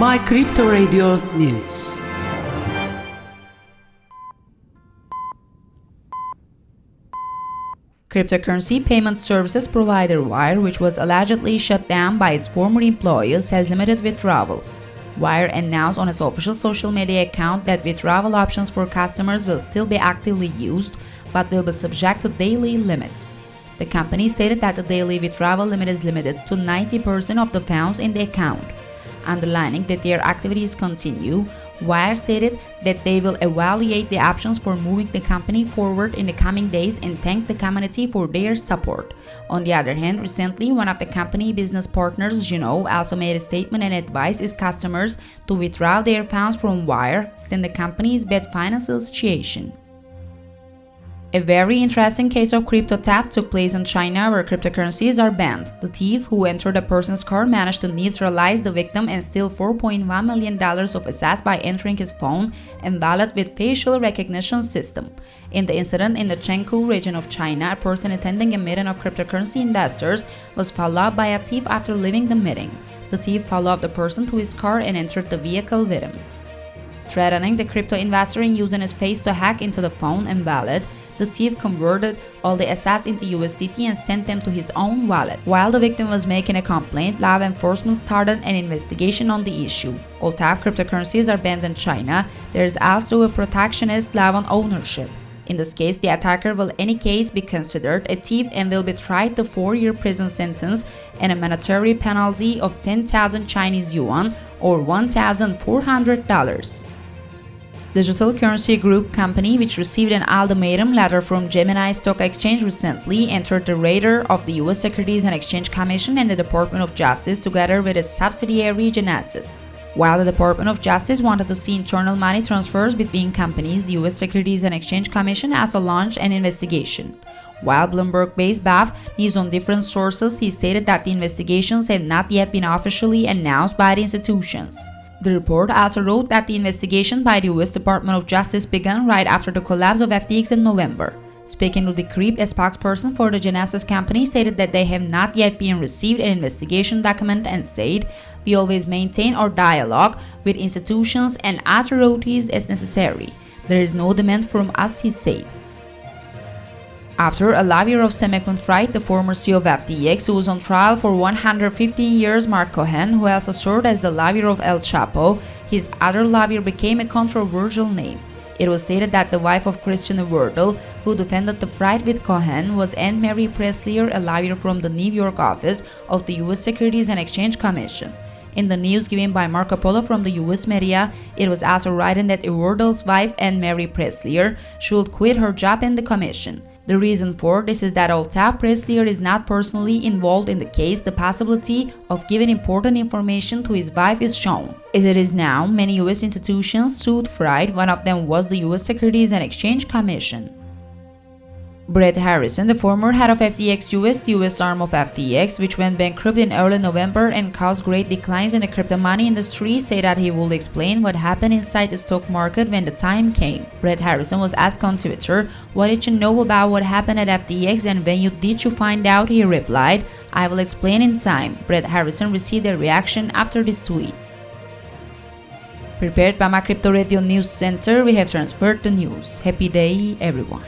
My Crypto Radio News. Cryptocurrency payment services provider Wire, which was allegedly shut down by its former employees, has limited withdrawals. Wire announced on its official social media account that withdrawal options for customers will still be actively used, but will be subject to daily limits. The company stated that the daily withdrawal limit is limited to 90% of the funds in the account. Underlining that their activities continue, Wire stated that they will evaluate the options for moving the company forward in the coming days and thank the community for their support. On the other hand, recently one of the company business partners, Juno, also made a statement and advised its customers to withdraw their funds from Wire, since the company's bad financial situation. A very interesting case of crypto theft took place in China, where cryptocurrencies are banned. The thief, who entered a person's car, managed to neutralize the victim and steal $4.1 million of assets by entering his phone and wallet with facial recognition system. In the incident in the Chengdu region of China, a person attending a meeting of cryptocurrency investors was followed by a thief after leaving the meeting. The thief followed the person to his car and entered the vehicle with him. Threatening the crypto investor and using his face to hack into the phone and wallet, the thief converted all the assets into USDT and sent them to his own wallet. While the victim was making a complaint, law enforcement started an investigation on the issue. Although cryptocurrencies are banned in China, there is also a protectionist law on ownership. In this case, the attacker will in any case be considered a thief and will be tried to 4-year prison sentence and a monetary penalty of 10,000 Chinese yuan or $1,400. Digital currency group company, which received an ultimatum letter from Gemini Stock Exchange recently, entered the radar of the U.S. Securities and Exchange Commission and the Department of Justice together with its subsidiary Genesis. While the Department of Justice wanted to see internal money transfers between companies, the U.S. Securities and Exchange Commission also launched an investigation. While Bloomberg-based BAF news on different sources, he stated that the investigations have not yet been officially announced by the institutions. The report also wrote that the investigation by the U.S. Department of Justice began right after the collapse of FTX in November. Speaking to Decrypt, a spokesperson for the Genesis company stated that they have not yet been received an investigation document and said, "We always maintain our dialogue with institutions and authorities as necessary. There is no demand from us," he said. After a lawyer of Sam-Bankman-Fried, the former CEO of FTX, who was on trial for 115 years, Mark Cohen, who also served as the lawyer of El Chapo, his other lawyer became a controversial name. It was stated that the wife of Christian Wardle, who defended the Fried with Cohen, was Anne Marie Preslier, a lawyer from the New York office of the U.S. Securities and Exchange Commission. In the news given by Marco Polo from the U.S. media, it was also written that Wardle's wife, Anne Marie Preslier, should quit her job in the commission. The reason for this is that although Preslier is not personally involved in the case, the possibility of giving important information to his wife is shown. As it is now, many U.S. institutions sued Fried. One of them was the U.S. Securities and Exchange Commission. Brett Harrison, the former head of FTX US, the US arm of FTX, which went bankrupt in early November and caused great declines in the crypto money industry, said that he would explain what happened inside the stock market when the time came. Brett Harrison was asked on Twitter, "What did you know about what happened at FTX, and when did you find out?" He replied, "I will explain in time." Brett Harrison received a reaction after this tweet. Prepared by My Crypto Radio News Center, we have transferred the news. Happy day, everyone.